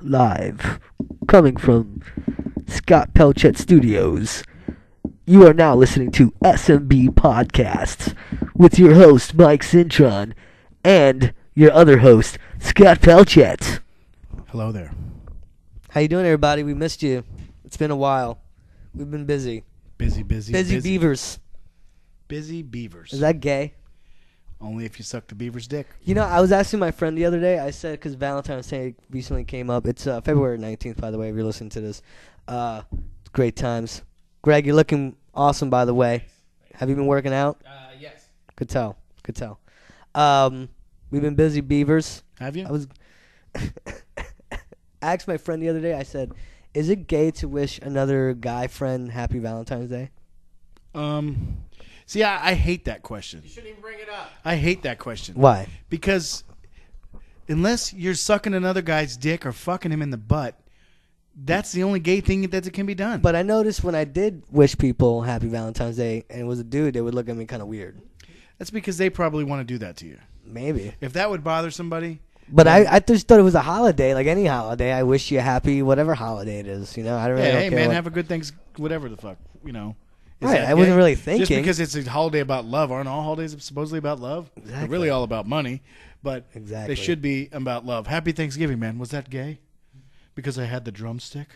live, coming from Scott Pelchet Studios. You are now listening to SMB Podcasts with your host, Mike Cintron, and your other host, Scott Pelchet. Hello there. How you doing, everybody? We missed you. It's been a while. We've been busy. Busy. Busy beavers. Busy beavers. Is that gay? Only if you suck the beaver's dick. You know, I was asking my friend the other day. I said, because Valentine's Day recently came up. It's February 19th, by the way, if you're listening to this. Great times. Greg, you're looking awesome, by the way. Have you been working out? Yes. Could tell. We've been busy beavers. Have you? I asked my friend the other day, I said, is it gay to wish another guy friend happy Valentine's Day? See, I hate that question. You shouldn't even bring it up. I hate that question. Why? Because unless you're sucking another guy's dick or fucking him in the butt, that's the only gay thing that can be done. But I noticed when I did wish people happy Valentine's Day and it was a dude, they would look at me kind of weird. That's because they probably want to do that to you. Maybe. If that would bother somebody. But I just thought it was a holiday, like any holiday. I wish you happy, whatever holiday it is. You know, I don't really don't hey, care man, what... have a good things, whatever the fuck, you know. Right, I wasn't really thinking. Just because it's a holiday about love, aren't all holidays supposedly about love? Exactly. They're really all about money, but Exactly. they should be about love. Happy Thanksgiving, man. Was that gay? Because I had the drumstick?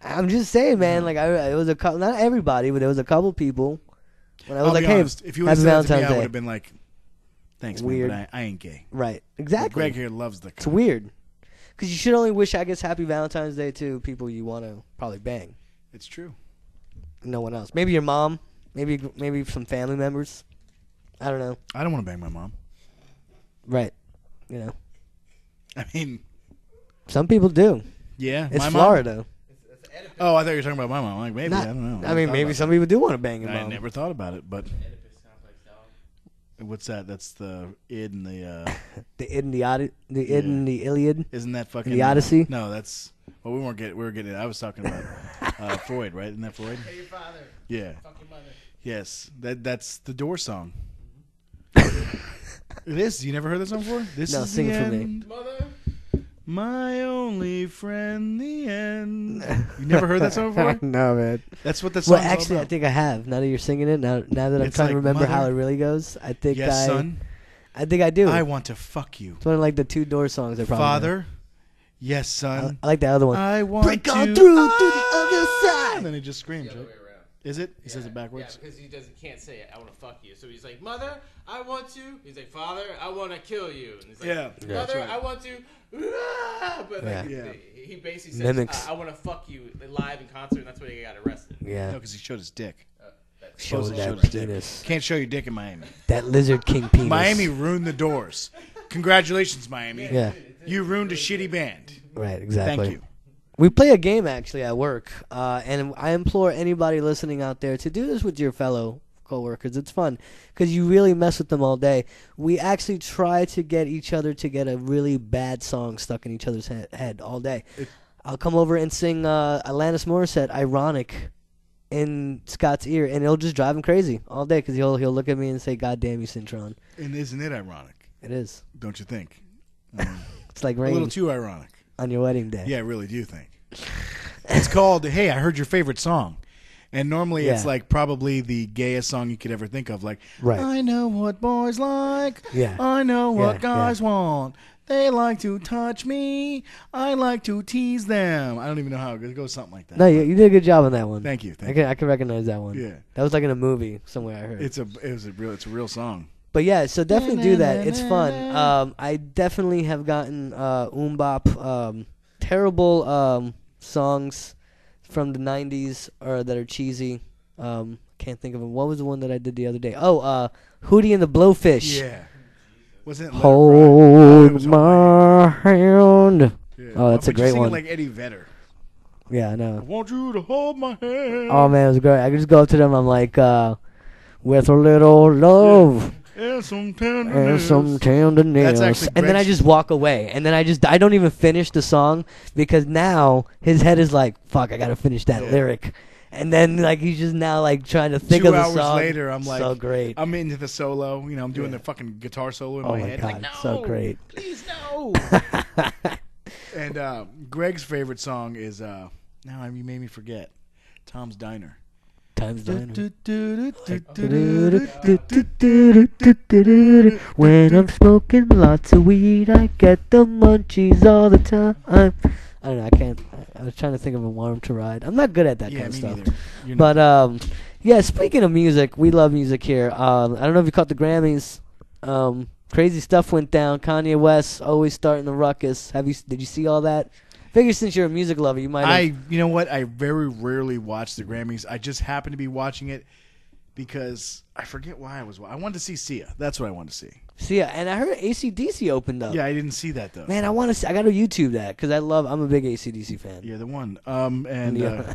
I'm just saying, man. Like it was a couple, not everybody, but there was a couple people. When I was I'll like, be "Hey, honest, if you would happy have said that to me, Valentine's I Day." would have been like, thanks, Weird. man, but I ain't gay. Right, exactly. Greg here loves the It's weird. Because you should only wish, I guess, happy Valentine's Day to people you want to probably bang. It's true. No one else. Maybe your mom. Maybe some family members. I don't know. I don't want to bang my mom. Right. You know. I mean, Some people do. yeah. It's my Florida. Mom? Oh, I thought you were talking about my mom. Like, maybe. I don't know. I mean, maybe some people do want to bang your I mom. never thought about it, but what's that? That's the id and the. The id and the id and the Iliad. Isn't that fucking The Odyssey? No, that's. Well, we weren't getting. We were getting. I was talking about Freud, right? Isn't that Freud? Hey, your father. Yeah. Fuck your mother. Yes. That's the Doors song. It is. You never heard that song before? This No, is sing the it for me. end. Mother. My only friend, the end. You never heard that song before? No, man. That's what that song Well, is actually, all I about. think I have. Now that you're singing it, now that I'm It's trying to like, remember how mother, it really goes, I think Yes, son. I think I do. I want to fuck you. It's one of like the two Door songs. I probably know. Father. Yes, son. I like the other one. I want Break to. on through to the other side. And then he just screams. The other Right? way around. Is it? He says it backwards. Yeah, because he can't say it. I want to fuck you. So he's like, Mother, I want to. He's like, Father, I want to kill you. And he's like, Yeah. Yeah. Mother, Right. I want to. But like, Yeah. he basically says, Mimics. I want to fuck you live in concert, and that's why he got arrested. Yeah. No, because he showed his dick. Show Supposedly that showed his dick. penis. Can't show your dick in Miami. That lizard king penis. Miami ruined the Doors. Congratulations, Miami. Yeah. You ruined a shitty band. Right, exactly. Thank you. We play a game actually at work, and I implore anybody listening out there to do this with your fellow coworkers. It's fun because you really mess with them all day. We actually try to get each other to get a really bad song stuck in each other's head all day. I'll come over and sing Alanis Morissette, "Ironic," in Scott's ear, and it'll just drive him crazy all day because he'll look at me and say, "God damn you, Cintron." And isn't it ironic? It is. Don't you think? It's like A rain little too ironic. on your wedding day. Yeah, I really do think. It's called, Hey, I Heard Your Favorite Song. And normally it's Yeah. like probably the gayest song you could ever think of. Like, Right. I know what boys like. Yeah. I know what Yeah, guys want. They like to touch me. I like to tease them. I don't even know how it goes. Something like that. No, you did a good job on that one. Thank you. I can recognize that one. Yeah. That was like in a movie somewhere I heard. It's a real song. But yeah, so definitely do that. It's fun. I definitely have gotten bop, terrible songs from the 90s or that are cheesy. Can't think of them. What was the one that I did the other day? Oh, Hootie and the Blowfish. Yeah. Wasn't it Let It Hold Ride? my hand. Yeah. Oh, that's a But you great sing it one. like Eddie Vedder. Yeah, I I know. want you to hold my hand. Oh man, it was great. I could just go up to them. I'm like, with a little love. And some And tenderness. some tenderness, That's actually and then I Greg's- just walk away, and then I don't even finish the song because now his head is like, fuck, I gotta finish that Yeah. lyric, and then like he's just now like trying to think 2 of the hours song. later, I'm like, so great. I'm into the solo. You know, I'm doing Yeah. the fucking guitar solo in Oh my my head. God, Like, no, so great. Please no. And Greg's favorite song is now you made me forget. Tom's Diner. Tom's Diner. When When I'm smoking lots of weed, I get the munchies all the time. I don't know. I can't. I was trying to think of a Warm to Ride. I'm not good at that kind of me stuff. neither. You're But not. yeah. Speaking of music, we love music here. I don't know if you caught the Grammys. Crazy stuff went down. Kanye West always starting the ruckus. Did you see all that? Figure since you're a music lover, you might. You know what? I very rarely watch the Grammys. I just happened to be watching it because I forget why I wanted to see Sia. That's what I wanted to see. Sia, and I heard AC/DC opened up. Yeah, I didn't see that though. Man, I want to see. I got to YouTube that because I'm a big AC/DC fan. You're the one. Yeah.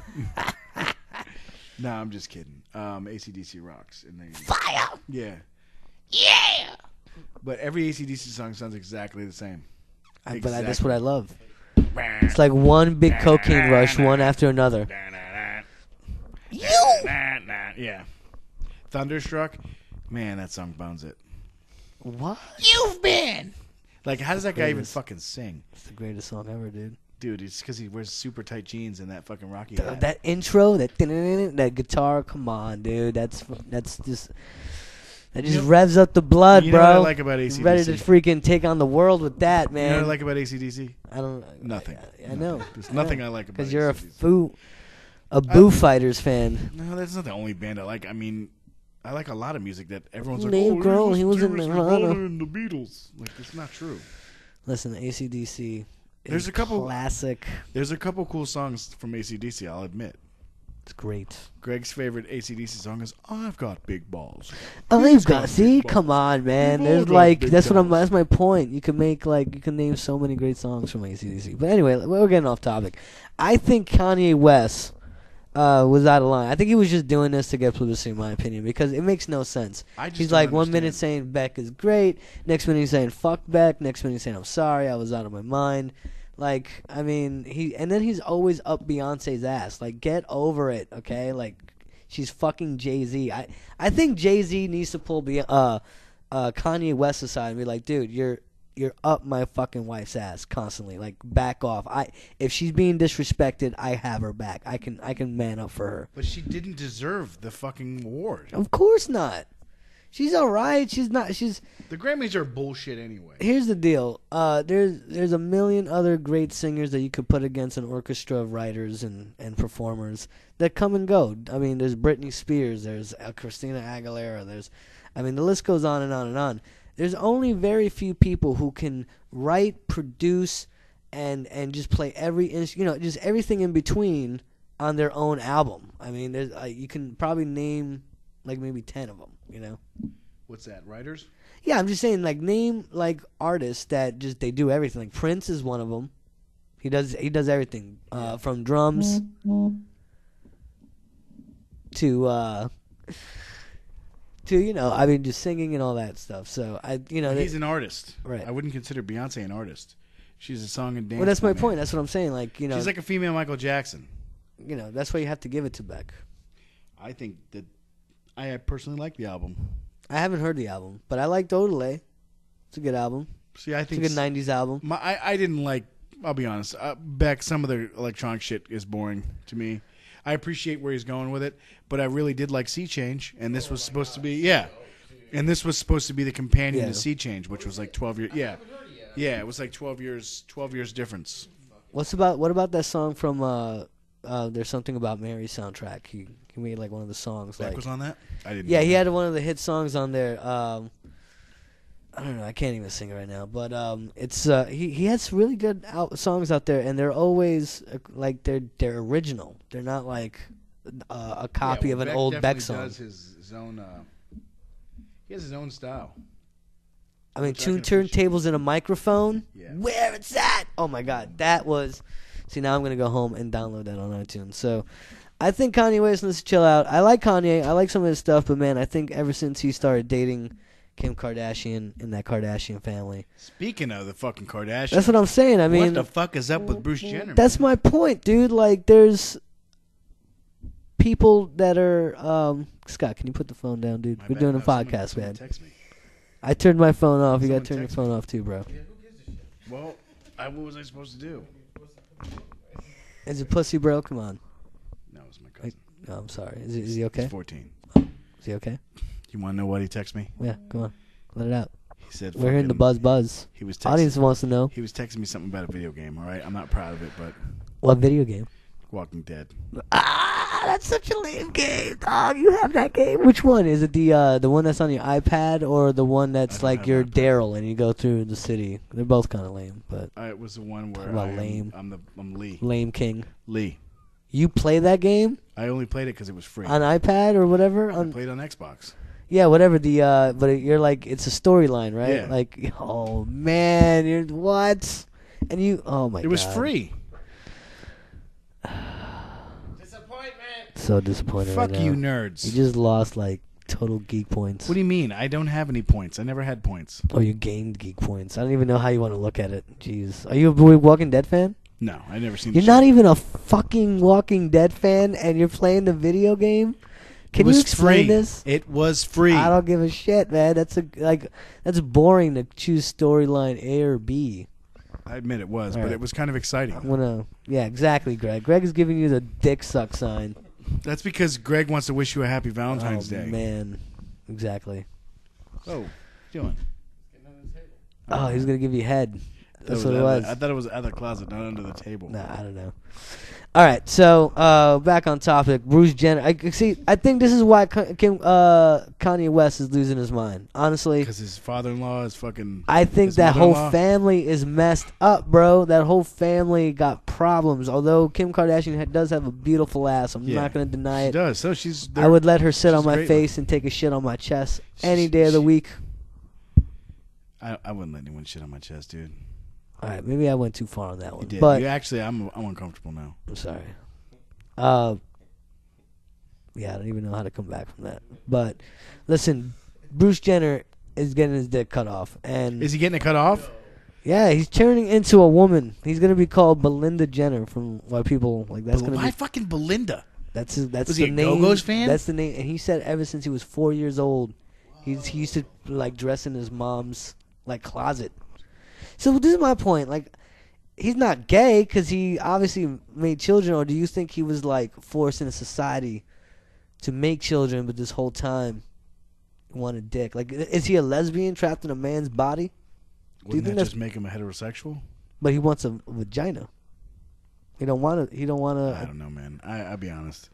No, I'm just kidding. AC/DC rocks. And Fire. Yeah. Yeah. But every AC/DC song sounds exactly the same. But that's what I love. It's like one big cocaine rush, one after another. Yeah. Thunderstruck. Man, that song bounds it. What? You've been. Like, how does that guy even fucking sing? It's the greatest song ever, dude. Dude, it's because he wears super tight jeans and that fucking Rocky hat. That intro, that guitar, come on, dude. That just revs up the blood, you know bro. what I like about AC/DC? Ready to freaking take on the world with that, man. You know what I like about AC/DC? I don't. Nothing. I know. There's nothing I like about Because you're AC/DC. a Foo Fighters fan. No, that's not the only band I like. I mean, I like a lot of music that everyone's like, Dave Grohl, he was in Nirvana. and the Beatles. Like, it's not true. Listen, AC/DC There's is a couple- classic. There's a couple cool songs from AC/DC, I'll admit. It's great. Greg's favorite AC/DC song is "I've Got Big Balls." See, come on, man. We've There's all got like big that's balls. that's my point. You can name so many great songs from AC/DC. But anyway, we're getting off topic. I think Kanye West was out of line. I think he was just doing this to get publicity, in my opinion, because it makes no sense. Just He's don't like 1 understand. minute saying Beck is great, next minute he's saying fuck Beck, next minute he's saying I'm sorry, I was out of my mind. Like, I mean, and then he's always up Beyonce's ass. Like, get over it, okay? Like, she's fucking Jay-Z. I think Jay-Z needs to pull Kanye West aside and be like, dude, you're up my fucking wife's ass constantly. Like, back off. If she's being disrespected, I have her back. I can man up for her. But she didn't deserve the fucking award. Of course not. She's all right. She's not. The Grammys are bullshit anyway. Here's the deal. There's a million other great singers that you could put against an orchestra of writers and performers that come and go. I mean, there's Britney Spears. There's Christina Aguilera. The list goes on and on and on. There's only very few people who can write, produce, and just play just everything in between on their own album. I mean, there's you can probably name like maybe 10 of them. You know. What's that? Writers? Yeah, I'm just saying, like, name like artists that they do everything. Like Prince is one of them. He does everything from drums to just singing and all that stuff. So he's an artist, right? I wouldn't consider Beyonce an artist. She's a song and dance. Well, that's my woman. point. That's what I'm saying. Like, she's like a female Michael Jackson. That's why you have to give it to Beck. I think that I personally like the album. I haven't heard the album, but I liked Odelay. It's a good album. See, I think it's a good '90s album. I didn't like. I'll be honest. Beck, some of the electronic shit is boring to me. I appreciate where he's going with it, but I really did like Sea Change, and this was supposed to be and this was supposed to be the companion to Sea Change, which was like 12 years. Yeah, it was like 12 years difference. What about that song from There's Something About Mary soundtrack? He made like one of the songs. Beck like, was on that? I didn't. Yeah, know he that. had one of the hit songs on there. I don't know. I can't even sing it right now. But it's he has really good songs out there, and they're always like they're original. They're not like a copy of an old Beck song. Does his own. He has his own style. I mean, two turntables and a microphone. Yeah. Where it's at? Oh my God, that was. See, now I'm gonna go home and download that on iTunes. So, I think Kanye West needs to chill out. I like Kanye. I like some of his stuff, but man, I think ever since he started dating Kim Kardashian in that Kardashian family. Speaking of the fucking Kardashians, That's what I'm saying. I mean, what the fuck is up with Bruce Jenner? That's my point, dude. Like, there's people that are. Scott, can you put the phone down, dude? We're doing a podcast, man. Text me. I turned my phone off. You gotta Someone turn your text phone off too, bro. Well, What was I supposed to do? Is it pussy, bro? Come on. No, it was my cousin. No, I'm sorry. Is he okay? He's 14. Is he okay? You want to know what he texted me? Yeah, come on. Let it out. He said, We're hearing the buzz. He was Audience wants to know. He was texting me something about a video game, all right? I'm not proud of it, but What video game? Walking Dead. Ah, that's such a lame game, dog. You have that game? Which one? Is it the one that's on your iPad or the one that's like you're Daryl and you go through the city? They're both kind of lame, but It was the one where lame. I'm Lee. Lame King. Lee. You play that game I only played it because it was free. on iPad or whatever? I played on Xbox. Yeah, whatever. But you're like, it's a storyline, right? Yeah. Like, oh man, you're what? And you, oh my god, It was free. Disappointment. So disappointed. Fuck right now. you, nerds. You just lost like total geek points. What do you mean? I don't have any points. I never had points. Oh, you gained geek points. I don't even know how you want to look at it. Jeez, are you a Walking Dead fan? No, I never seen. You're not even a fucking Walking Dead fan, and you're playing the video game. Can you explain this? It was free. I don't give a shit, man. That's boring to choose storyline A or B. I admit it was, All but right. it was kind of exciting. Yeah, exactly, Greg. Greg is giving you the dick suck sign. That's because Greg wants to wish you a happy Valentine's Day. Man, exactly. Oh, what you doing? Oh, he's gonna give you head. That's what it was. I thought it was out of the closet, not under the table. Nah, I don't know. All right, so back on topic. Bruce Jenner. I think this is why Kanye West is losing his mind. Honestly, Because his father-in-law is fucking. I think his that whole mother-in-law. family is messed up, bro. That whole family got problems. Although Kim Kardashian does have a beautiful ass, I'm Yeah, not going to deny She it. does. So she's. I would let her sit on she's my great face and take a shit on my chest any day of the week. I wouldn't let anyone shit on my chest, dude. All right, maybe I went too far on that one. You did. But You actually, I'm uncomfortable now. I'm sorry. Yeah, I don't even know how to come back from that. But listen, Bruce Jenner is getting his dick cut off, and Is he getting it cut off? yeah, he's turning into a woman. He's gonna be called Belinda Jenner from why people like that's gonna Why be fucking Belinda? that's Was the he a name. Go-Go's fan? That's the name, and he said ever since he was 4 years old, he used to like dress in his mom's like closet. So this is my point. Like, he's not gay because he obviously made children, or do you think he was like forced into society to make children, but this whole time he wanted dick? Like, is he a lesbian trapped in a man's body? Wouldn't think that that's- just make him a heterosexual? But he wants a vagina. He don't want to. He don't want I to. don't know, man. I'll be honest.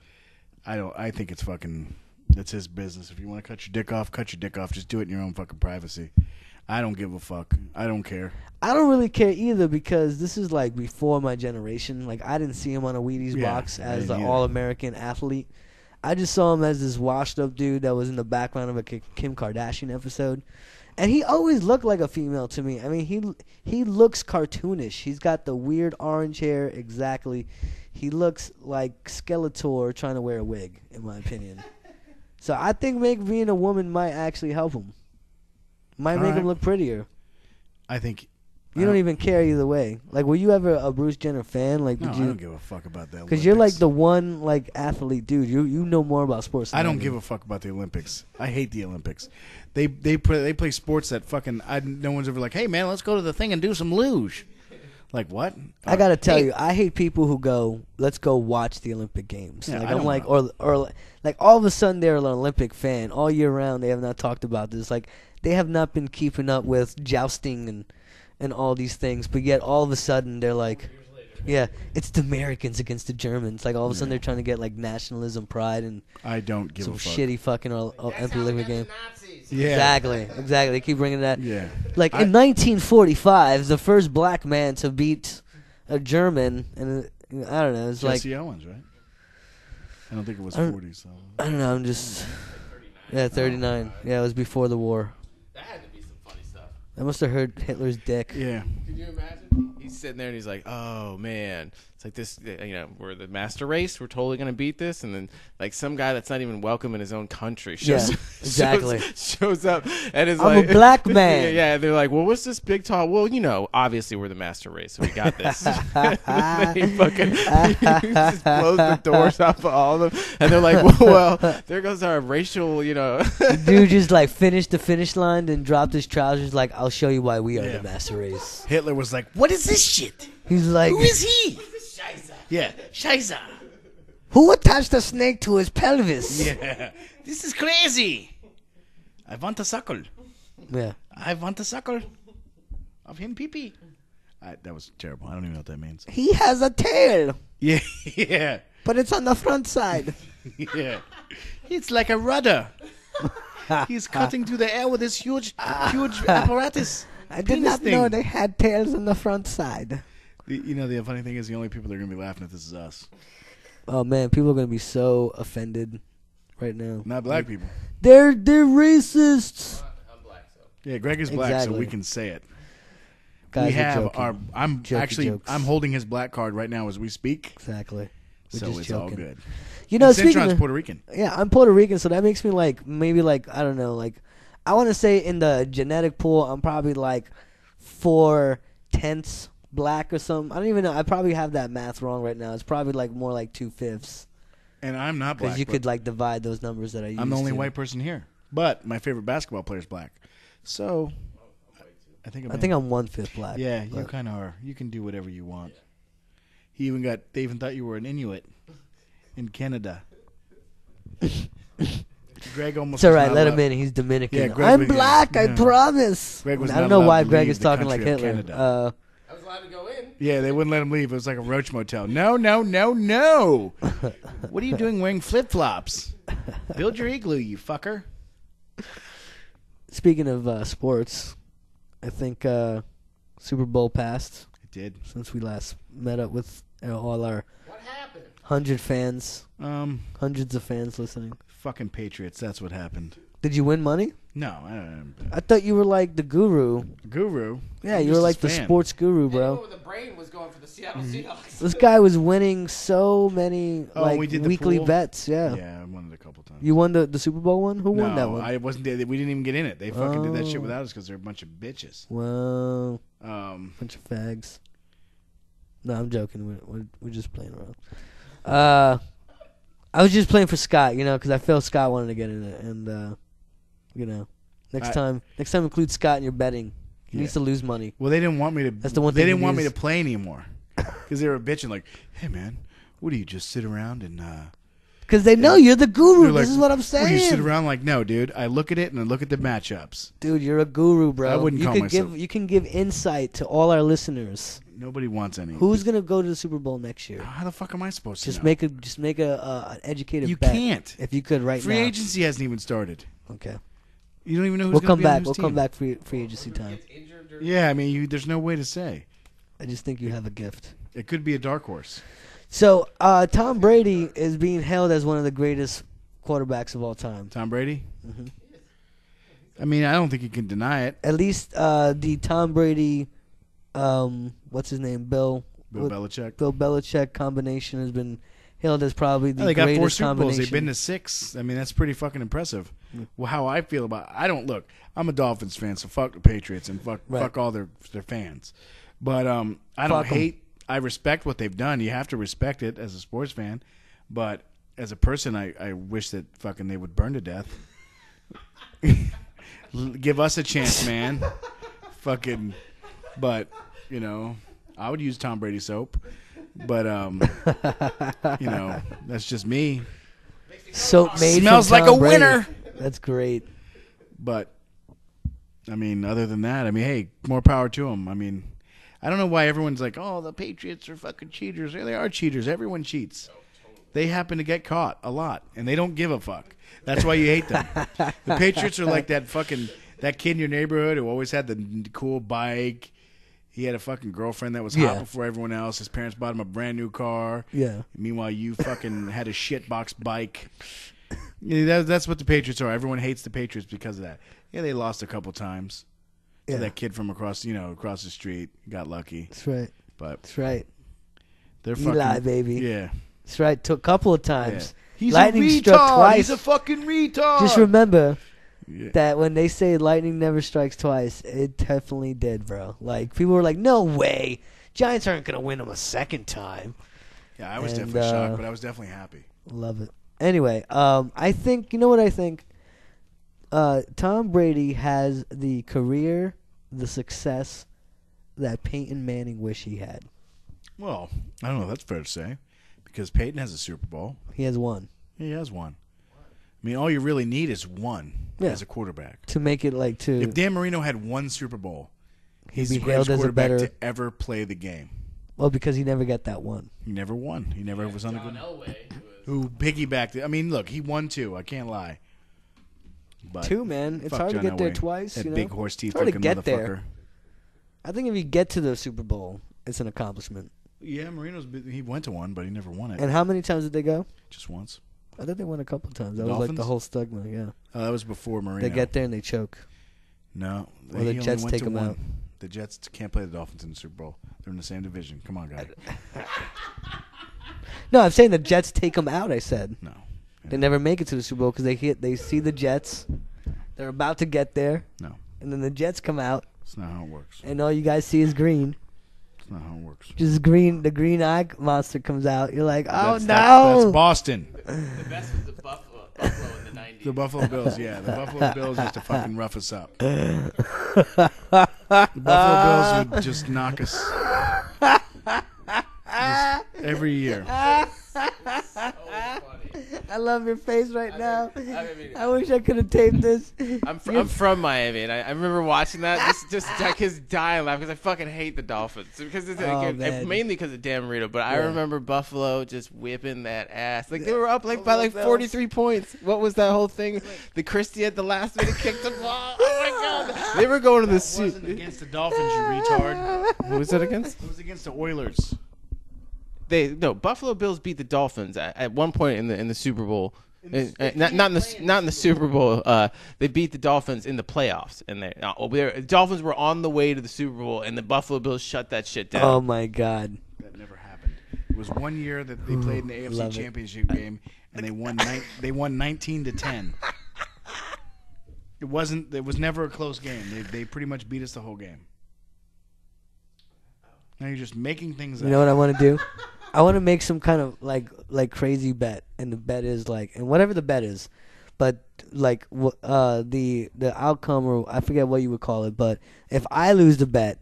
I think it's fucking. It's his business. If you want to cut your dick off, cut your dick off. Just do it in your own fucking privacy. I don't give a fuck. I don't care. I don't really care either because this is like before my generation. Like, I didn't see him on a Wheaties Yeah, box I as didn't the either. all-American athlete. I just saw him as this washed-up dude that was in the background of a Kim Kardashian episode. And he always looked like a female to me. I mean, he looks cartoonish. He's got the weird orange hair, exactly. He looks like Skeletor trying to wear a wig, in my opinion. So I think being a woman might actually help him. Might make him look prettier. I think. You don't even care either way. Like, were you ever a Bruce Jenner fan? Like, No, did I you? don't give a fuck about that. Because you're like the one like athlete, dude. You know more about sports. Than I don't do. give a fuck about the Olympics. I hate the Olympics. They play sports that fucking no one's ever like, hey man, let's go to the thing and do some luge. Like what? I gotta tell you, I hate people who go, let's go watch the Olympic Games. Yeah, like I I'm don't like, know. or like all of a sudden they're an Olympic fan all year round. They have not talked about this. Like they have not been keeping up with jousting and all these things. But yet all of a sudden they're like, yeah, it's the Americans against the Germans. Like all of a sudden they're trying to get like nationalism, pride, and I don't give some a fuck. shitty fucking That's how we Olympic got the game. Nazis. Yeah. Exactly. They keep bringing that. Yeah. Like in 1945, the first black man to beat a German, and I don't know. It's Jesse like Owens, right? I don't think it was I don't- 40. So I don't know. I'm just 39. Yeah, it was before the war. That had to be some funny stuff. I must have heard Hitler's dick. yeah. Can you imagine? He's sitting there and he's like, "Oh man, it's like this. We're the master race. We're totally gonna beat this." And then like some guy that's not even welcome in his own country shows, Yeah, exactly. shows up and is I'm like, a black man. yeah, they're like, "Well, what's this big tall?" Well, obviously we're the master race, so we got this. And then he fucking he just blows the doors off of all of them, and they're like, "Well, there goes our racial, Dude just like finished the finish line, then dropped his trousers. Like, I'll show you why we are Yeah. the master race. Hitler was like, "What is this this shit? He's like, Who is he? Yeah, Scheiße. who attached a snake to his pelvis? Yeah, this is crazy. I want a suckle. Yeah. I want a suckle of him pee-pee. That was terrible. I don't even know what that means. He has a tail, Yeah, yeah, but it's on the front side. yeah. It's like a rudder. He's cutting through the air with this huge apparatus. I did Penis not thing. know they had tails on the front side. The funny thing is the only people that are going to be laughing at this is us. Oh man, people are gonna be so offended right now. Not black people. They're racists. I'm black, so. Yeah, Greg is black, so Exactly. we can say it. Guys, we we're have joking. our. I'm Jokey actually. jokes. I'm holding his black card right now as we speak. Exactly. We're So just it's joking. all good. You know, And speaking Centron's of, Puerto Rican. yeah, I'm Puerto Rican, so that makes me like maybe like I don't know, like I want to say in the genetic pool, I'm probably like 4/10 black or something. I don't even know. I probably have that math wrong right now. It's probably like more like 2/5 And I'm not black. because you but could like divide those numbers that I used. I'm the only to. white person here. But my favorite basketball player is black. So I think I'm 1/5 black. Yeah, you but- kind of are. You can do whatever you want. They even thought you were an Inuit in Canada. Greg almost. It's all was right. not Let allowed- him in. He's Dominican. Yeah, Greg I'm was- black. I yeah. promise. Greg was I not don't know allowed why to Greg leave is the talking like country of Hitler. Canada. I was allowed to go in. Yeah, they wouldn't let him leave. It was like a roach motel. No, no, no, no. What are you doing wearing flip flops? Build your igloo, you fucker. Speaking of sports, I think Super Bowl passed It did. since we last met up with all our What happened? 100 fans, Um, hundreds of fans listening. fucking Patriots. That's what happened. Did you win money? No, I don't. I thought you were like the guru. Guru. Yeah, I'm you were just like a the fan. sports guru, Anyone bro. with a brain was going for the Seattle Seahawks. This guy was winning so many Oh, like we did the weekly pool? bets. Yeah. Yeah, I won it a couple times. You won the Super Bowl one? Who won that No, one? I wasn't there. We didn't even get in it. They fucking did that shit Oh. without us because they're a bunch of bitches. Wow. Um, Bunch of fags. No, I'm joking. We're just playing around. I was just playing for Scott, because I felt Scott wanted to get in it, and next time include Scott in your betting. He needs to lose money. well, they didn't want me to. That's the one They thing didn't he want me to needs. play anymore because they were bitching like, "Hey, man, what do you just sit around and?" Because they know you're the guru. They're like, This is what I'm What do you sit saying, around like? No, dude. I look at it and I look at the matchups. dude. You're a guru, bro. I wouldn't you call could myself- you can give insight to all our listeners. Nobody wants any. Who's gonna go to the Super Bowl next year? How the fuck am I supposed to Just know? make an educated You bet. can't. If you could right Free now. agency hasn't even started. Okay. You don't even know who's We'll gonna come be on back. whose We'll team. come back free agency time. Gets injured or Yeah, I mean, there's no way to say. I just think you have a gift. It could be a dark horse. So, Tom Brady is being hailed as one of the greatest quarterbacks of all time. Tom Brady. Mhm. I mean, I don't think you can deny it. At least the Tom Brady, what's his name, Bill Belichick. Bill Belichick combination has been hailed as probably the They got greatest 4 Super Bowls. combination. They've been to 6. I mean, that's pretty fucking impressive. Well, how I feel about I don't look. I'm a Dolphins fan, so fuck the Patriots and fuck Right. all their fans. But I Fuck don't 'em. hate. I respect what they've done. You have to respect it as a sports fan. But as a person, I wish that fucking they would burn to death. Give us a chance, man. Fucking. But I would use Tom Brady soap. But that's just me. Soap made Smells from like Tom a Brady. winner. That's great. But I mean, other than that, I mean, hey, more power to them. I mean, I don't know why everyone's like, "Oh, the Patriots are fucking cheaters." Yeah, they are cheaters. Everyone cheats. They happen to get caught a lot, and they don't give a fuck. That's why you hate them. The Patriots are like that kid in your neighborhood who always had the cool bike. He had a fucking girlfriend that was hot Yeah. before everyone else. His parents bought him a brand new car. Yeah. Meanwhile, you fucking had a shitbox bike. Yeah, that's what the Patriots are. Everyone hates the Patriots because of that. Yeah, they lost a couple times. Yeah. To that kid from across the street. Got lucky. That's right. But That's right. they're Eli, fucking... baby. Yeah. That's right. Took a couple of times. Yeah. He's Lightning a retard. struck twice. He's a fucking retard. Just remember Yeah. that when they say lightning never strikes twice, it definitely did, bro. Like, people were like, no way. Giants aren't going to win them a second time. Yeah, I was And, definitely shocked, but I was definitely happy. Love it. Anyway, I think, you know what I think? Tom Brady has the career, the success, that Peyton Manning wish he had? Well, I don't know. That's fair to say, because Peyton has a Super Bowl. He has one. He has one. I mean, all you really need is one as a quarterback to make it like to. If Dan Marino had one Super Bowl, he's the be greatest hailed as a quarterback better. to ever play the game. Well, because he never got that one. He never won. He never was on the John good. Elway, Who piggybacked it. I mean, look, he won 2. I can't lie. But 2, man. It's fuck hard John to get there Elway. twice. That you know? big horse teeth It's hard to looking get motherfucker. there. I think if you get to the Super Bowl, it's an accomplishment. Yeah, he went to one, but he never won it. And how many times did they go? Just once. I think they won a couple times. That was like Dolphins? the whole stigma, yeah. Oh, that was before Marino. They get there and they choke. No. Or the he only Jets went take to him one. out. The Jets can't play the Dolphins in the Super Bowl. They're in the same division. Come on, guy. No, I'm saying the Jets take them out, I said. No. They never make it to the Super Bowl because they see the Jets. They're about to get there. No. And then the Jets come out. That's not how it works. And all you guys see is green. That's not how it works. Just green. The green eye monster comes out. You're like, oh, That's Boston. the best was the Buffalo in the 90s. The Buffalo Bills, yeah. The Buffalo Bills used to fucking rough us up. The Buffalo Bills would just knock us just every year. I love your face right now. I I wish I could have taped this. I'm from Miami, and I remember watching that just dying laughing because I fucking hate the Dolphins because it's man. mainly because of Dan Marino. But I Yeah. remember Buffalo just whipping that ass. Like they were up by 43 points. What was that whole thing? The Christie at the last minute kicked the ball. Oh my god! They were going to the It suit. wasn't against the Dolphins, you retard. Who was that against? It was against the Oilers. Buffalo Bills beat the Dolphins at one point in the Super Bowl. Not in the Super Bowl. They beat the Dolphins in the playoffs, and the Dolphins were on the way to the Super Bowl, and the Buffalo Bills shut that shit down. Oh my god. That never happened. It was one year that they played in the AFC Love it. Championship game, and they won 19-10. It was never a close game. They pretty much beat us the whole game. Now you're just making things You up. know what I want to do? I want to make some kind of like crazy bet, and the bet is and whatever the bet is, but the outcome, or I forget what you would call it, but if I lose the bet,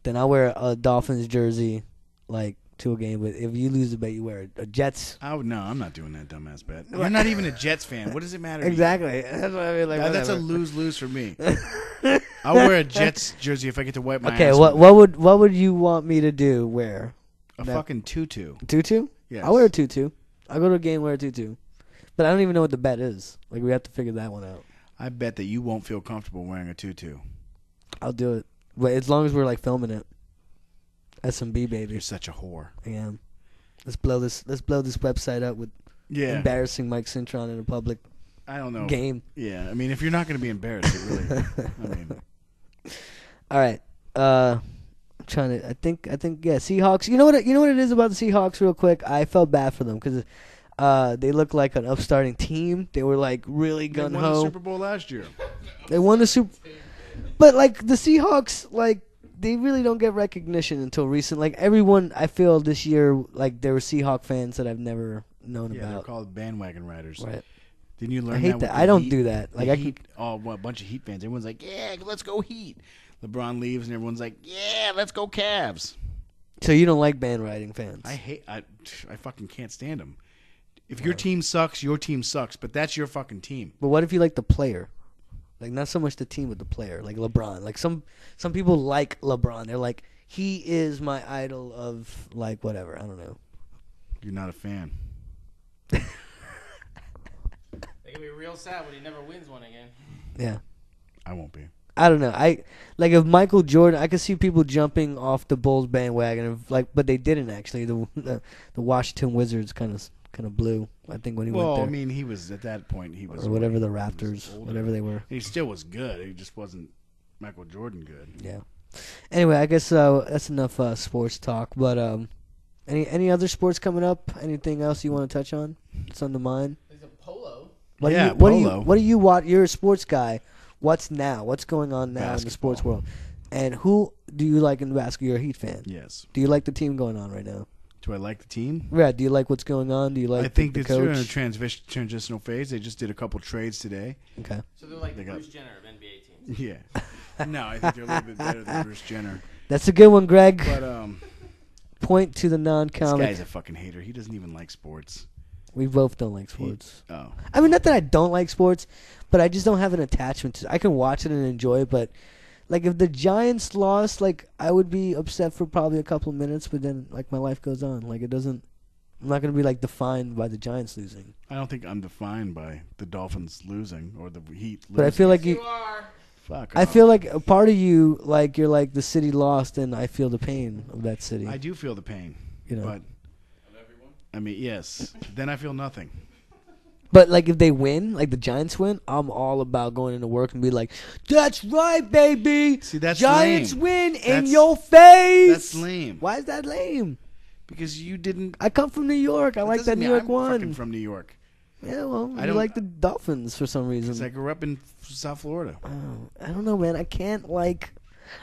then I wear a Dolphins jersey to a game. But if you lose the bet, you wear a Jets. No, I'm not doing that dumbass bet. You're not even a Jets fan. What does it matter? to you? Exactly. That's what I mean. That's a whatever. lose-lose for me. I'll wear a Jets jersey if I get to wipe my Okay, ass. what with it. would you want me to do? Wear A fucking tutu. tutu? Yes. I'll wear a tutu. I'll go to a game wear a tutu. But I don't even know what the bet is. We have to figure that one out. I bet that you won't feel comfortable wearing a tutu. I'll do it. But as long as we're filming it. SMB baby. You're such a whore. I am. Let's blow this website up with embarrassing Mike Cintron in a public I don't know. game. Yeah, I mean, if you're not going to be embarrassed, it really. I mean, All right. I'm trying to. I think. Yeah. Seahawks. You know what it is about the Seahawks, real quick. I felt bad for them because they look like an upstarting team. They were really they gun won the ho. Super Bowl last year. They won the Super. But the Seahawks, they really don't get recognition until recent. Everyone, I feel this year, there were Seahawk fans that I've never known Yeah, they're about. called bandwagon riders. Right. Didn't you learn I hate with that. the I don't Heat? do that. The I Heat, keep. a bunch of Heat fans. Everyone's like, yeah, let's go Heat. LeBron leaves, and everyone's like, yeah, let's go Cavs. So you don't like band riding fans? I fucking can't stand them. If your team sucks, your team sucks. But that's your fucking team. But what if you like the player? Not so much the team, but the player. Like LeBron. Some people like LeBron. They're like, he is my idol of whatever. I don't know. You're not a fan. They can be real sad when he never wins one again. Yeah. I won't be. I don't know. If Michael Jordan, I could see people jumping off the Bulls bandwagon, but they didn't actually. The Washington Wizards kind of blew. I think when he went there. I mean, he was at that point. He was or whatever the he was Raptors, older. whatever they were. He still was good. He just wasn't Michael Jordan good. Yeah. Anyway, I guess that's enough sports talk. But any other sports coming up? Anything else you want to touch on? It's on the mind. There's a polo. What polo. do you watch? You're a sports guy. What's now? What's going on now in the sports Basketball. world? And who do you like in basketball? You're a Heat fan. Yes. Do you like the team going on right now? Do I like the team? Yeah. Do you like what's going on? Do you like I think the they're in a coach? transitional phase. They just did a couple trades today. Okay. So they're like They the got- Bruce Jenner of NBA teams. Yeah. No, I think they're a little bit better than Bruce Jenner. That's a good one, Greg. But Point to the this non-comic. guy's a fucking hater. He doesn't even like sports. We both don't like sports. Oh. I mean, not that I don't like sports, but I just don't have an attachment to it. I can watch it and enjoy it, but like if the Giants lost, like I would be upset for probably a couple of minutes, but then like my life goes on. Like it doesn't. I'm not gonna be like defined by the Giants losing. I don't think I'm defined by the Dolphins losing or the Heat losing. But I feel like You are. Fuck I off. feel like a part of you, like you're like the city lost, and I feel the pain of that city. I do feel the pain. You know. But I mean, yes. Then I feel nothing. But like if they win, like the Giants win, I'm all about going into work and be like, "That's right, baby. See, that's Giants lame. win in That's- your face." That's lame. Why is that lame? Because you didn't. I come from New York. I like that New York I'm one. fucking from New York. Yeah, well, I I don't- like the Dolphins for some Because reason. I grew up in South Florida. I don't know, man. I can't like.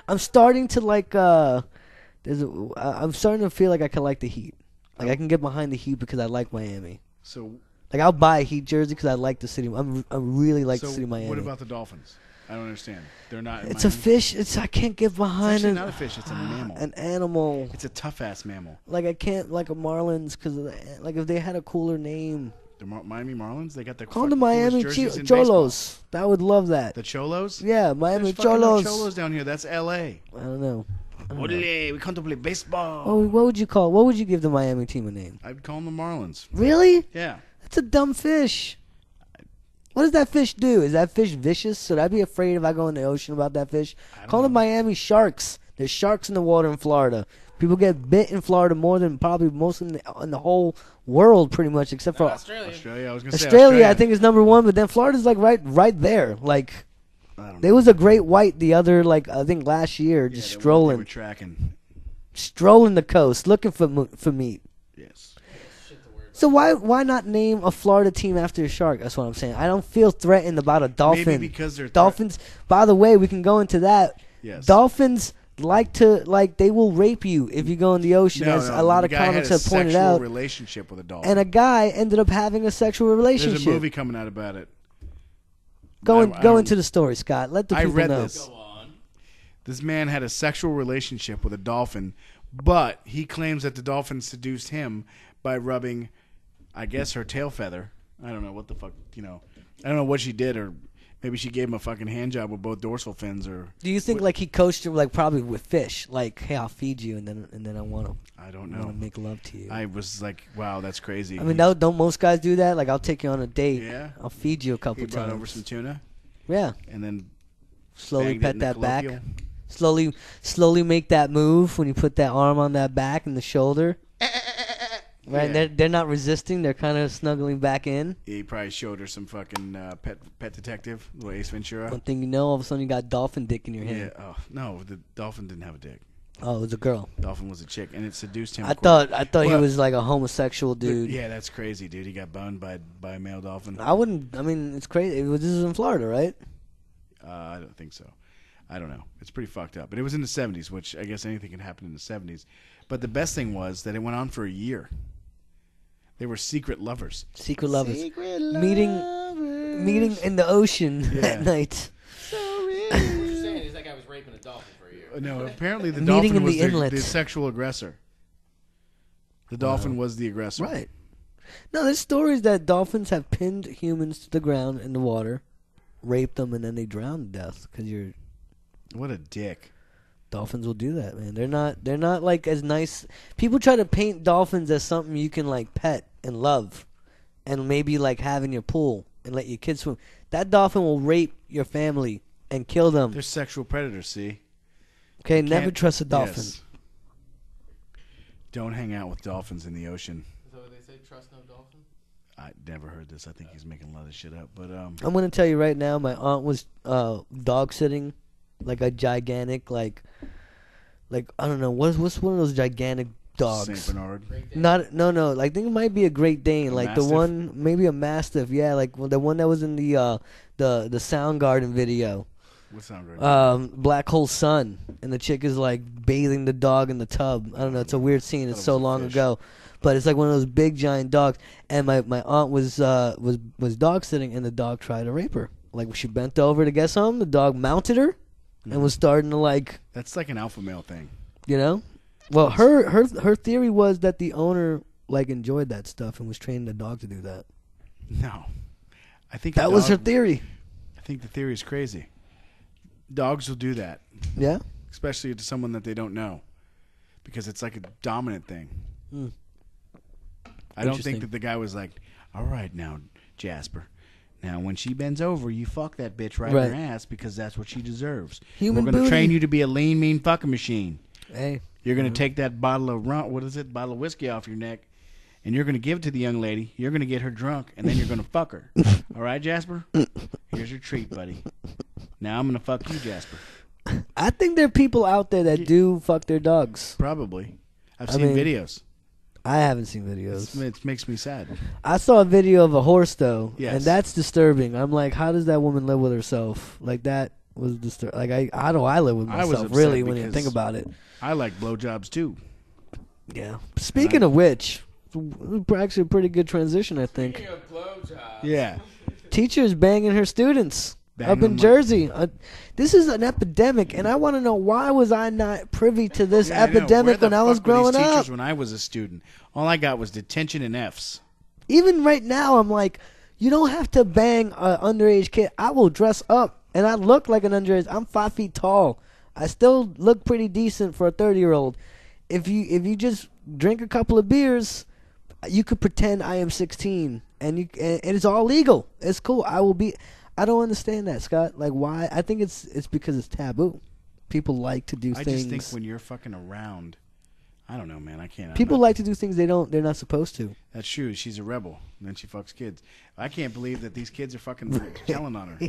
I'm starting to like. I'm starting to feel like I can like the Heat. Like I can get behind the Heat because I like Miami. So, Like I'll buy a Heat jersey because I like the city. I really like so the city of Miami. what about the Dolphins? I don't understand. They're not in It's a Miami? fish. I can't get It's behind actually not a fish. It's a mammal. an animal. It's a tough-ass mammal. Like I can't like a Marlins because like if they had a cooler name, The Miami Marlins, they got the call them the fucking Miami coolest jerseys in baseball. Cholos. I would love that. The Cholos? Yeah, Miami There's fucking no Cholos. Cholos down here. That's L.A. I don't know. Ole, we come to play baseball. Oh, what would you call? What would you give the Miami team a name? I'd call them the Marlins. Really? Yeah. That's a dumb fish. What does that fish do? Is that fish vicious? Should I be afraid if I go in the ocean about that fish? I don't Call them know. Miami Sharks. There's sharks in the water in Florida. People get bit in Florida more than probably most in the whole world, pretty much, except for Australia. Australia. I was gonna say Australia. I think is number one, but then Florida's like right there. Like I don't know. there was a great white the other I think last year, Yeah, just they were strolling the coast looking for meat. Yes. So why not name a Florida team after a shark? That's what I'm saying. I don't feel threatened about a dolphin. Maybe because they're Dolphins. By the way, we can go into that. Yes. Dolphins they will rape you if you go in the ocean, as a lot of comics have pointed had a out. sexual relationship with a dolphin. And a guy ended up having a sexual There's relationship. a movie coming out about it. Go I- into the story, Scott. Let the I people read know. this. This man had a sexual relationship with a dolphin, but he claims that the dolphin seduced him by rubbing, I guess, her tail feather. I don't know what the fuck, I don't know what she did, or maybe she gave him a fucking hand job with both dorsal fins, or Do you think like he coached her probably with fish? Like, hey, I'll feed you, and then I want to I don't know. make love to you. I was like, wow, that's crazy. I mean, don't most guys do that? Like, I'll take you on a date. Yeah. I'll feed you a he couple brought times. over some tuna Yeah. and then Slowly banged it pet in the that back. colloquial. Slowly make that move when you put that arm on that back and the shoulder. Right, Yeah. they're not resisting. They're kind of snuggling back in. He probably showed her some fucking pet detective, little Ace Ventura. One thing you know, all of a sudden you got dolphin dick in your Yeah. hand. Oh no, the dolphin didn't have a dick. Oh, it was a girl. Dolphin was a chick, and it seduced him. I thought he Well, was like a homosexual dude. Yeah, that's crazy, dude. He got boned by a male dolphin. I wouldn't. I mean, it's crazy. This is in Florida, right? I don't think so. I don't know. It's pretty fucked up. But it was in the 70s, which I guess anything can happen in the 70s. But the best thing was that it went on for a year. They were secret lovers. Secret lovers Secret meeting in the ocean Yeah. at night. You're saying is that guy was raping a dolphin for a year. No, apparently the Meeting dolphin in was the the inlet. sexual aggressor. The dolphin was the aggressor. Right. No, there's stories that dolphins have pinned humans to the ground in the water, raped them, and then they drown to death because you're. What a dick. Dolphins will do that, man. They're not like as nice. People try to paint dolphins as something you can like pet and love, and maybe like have in your pool and let your kids swim. That dolphin will rape your family and kill them. They're sexual predators, see? Okay, You never can't- trust a dolphin. Yes. Don't hang out with dolphins in the ocean. Is that what they say? Trust no dolphin? I never heard this. I think he's making a lot of shit up. But I'm gonna tell you right now. My aunt was dog sitting, like a gigantic like I don't know what's one of those gigantic dogs. Saint Bernard. No. Like, I think it might be a Great Dane, like Mastiff? the one, maybe a Mastiff. Yeah, like the one that was in the Soundgarden video, What sound right? Black Hole Sun, and the chick is like bathing the dog in the tub. I don't know. It's a weird scene. It's Thought it so was a long fish. ago, but it's like one of those big giant dogs. And my aunt was dog sitting, and the dog tried to rape her. Like she bent over to get some, the dog mounted her, and was starting to like, That's like an alpha male thing. you know. Well, her theory was that the owner like enjoyed that stuff and was training the dog to do that. No, I think That was her theory. I think the theory is crazy. Dogs will do that, Yeah. especially to someone that they don't know, because it's like a dominant thing. Mm. I don't Interesting. think that the guy was like, "All right, now, Jasper. Now, when she bends over, you fuck that bitch right, in her ass because that's what she deserves. Human We're going booty. to train you to be a lean, mean fucking machine. Hey. You're going to take that bottle of bottle of whiskey off your neck, and you're going to give it to the young lady. You're going to get her drunk, and then you're going to fuck her. All right, Jasper? Here's your treat, buddy. Now I'm going to fuck you, Jasper." I think there are people out there that do fuck their dogs. Probably. I've I seen mean, videos. I haven't seen videos. It makes me sad. I saw a video of a horse though, Yes. and that's disturbing. I'm like, how does that woman live with herself? Like that was disturbing. Like how do I live with I was myself? upset Really, when you because- think about it. I like blowjobs, too. Yeah. Speaking of which, actually a pretty good transition, I think. Speaking of blowjobs. Yeah. Teachers banging her students Banging up in them like- Jersey. This is an epidemic, and I want to know why was I not privy to this Yeah, I know. Where epidemic the when I was fuck were these growing up? teachers when I was a student? All I got was detention and Fs. Even right now, I'm like, you don't have to bang an underage kid. I will dress up, and I look like an underage. I'm 5 feet tall. I still look pretty decent for a 30-year-old. If you just drink a couple of beers, you could pretend I am 16, and it's all legal. It's cool. I don't understand that, Scott. Like, why? I think it's because it's taboo. People like to do I things. just think when you're fucking around, I don't know, man. I can't. People like to do things they're not supposed to. That's true. She's a rebel. And then she fucks kids. I can't believe that these kids are fucking telling on her.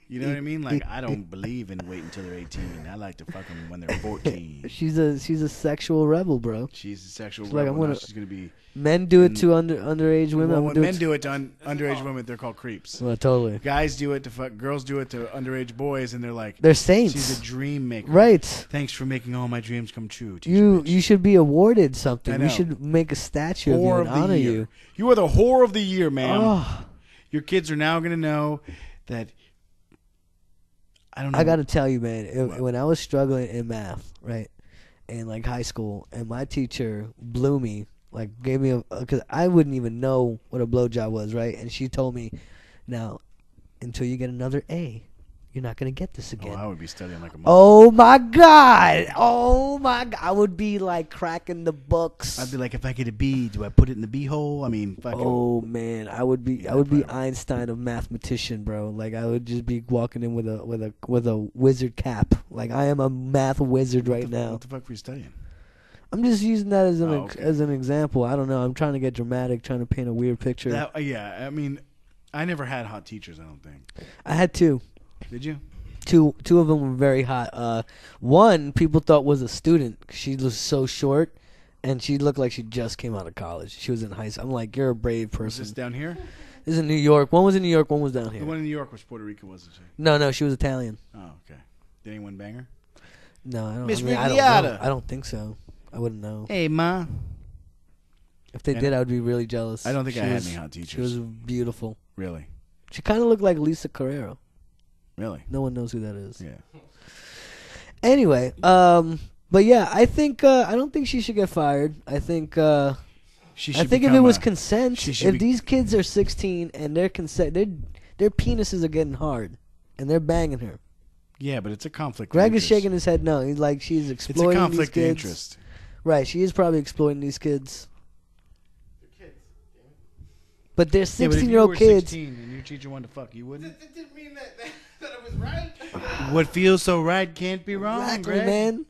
You know what I mean? Like, I don't believe in waiting until they're 18. I like to fuck them when they're 14. She's a sexual rebel, bro. She's a sexual She's like, rebel. I'm gonna- Now she's going to be... Men do it to underage women. Well, I'm when gonna men it do it to underage women, they're called creeps. Well, totally. Guys do it to fuck... Girls do it to underage boys, and they're like... They're saints. She's a dream maker. Right. Thanks for making all my dreams come true. teacher You bitch. you should be awarded something. I We know. should make a statue of you Whore and of the honor year. you. You are the whore of the year, ma'am. Oh, Your kids are now going to know that... I don't know. I got to tell you, man. What? When I was struggling in math, right, in like high school, and my teacher blew me, like gave me because I wouldn't even know what a blowjob was, right? And she told me, now, until you get another A, you're not gonna get this Oh, again. I would be studying like a mother. Oh my God! Oh my God! I would be like cracking the books. I'd be like, if I get a B, do I put it in the B hole? I mean, fucking. Oh man, I would be Einstein of mathematician, bro. Like I would just be walking in with a wizard cap. Like I am a math wizard right now. What the fuck were you studying? I'm just using that as an okay. as an example. I don't know. I'm trying to get dramatic, trying to paint a weird picture. Yeah, I mean, I never had hot teachers, I don't think. I had two. Did you? Two of them were very hot. One people thought was a student. She was so short, and she looked like she just came out of college. She was in high school. I'm like, you're a brave Was person. this down here? This is in New York. One was in New York. One was down here. The one in New York was Puerto Rico, wasn't she? No, she was Italian. Oh, okay. Did anyone bang her? No, I don't. Miss I mean, I don't Rigliotta. know. I don't think so. I wouldn't know. Hey, ma. If they And did, I would be really jealous. I don't think She I had was- any hot She was teachers. beautiful. Really? She kind of looked like Lisa Carrero. Really? No one knows who that is. Yeah. Anyway, but yeah, I think I don't think she should get fired. I think She I should think if it become was a- consent, she should if be- these kids are 16 and their penises are getting hard and they're banging her. Yeah, but it's a conflict. of Greg is interest. shaking his head no. He's like she's It's exploiting a conflict these of kids. interest. Right, she is probably exploiting these kids. But they're Yeah, but if you 16-year-old were kids. 16 and your teacher wanted to fuck, you wouldn't? That didn't mean that it was right. What feels so right can't be wrong, Exactly, Greg. man.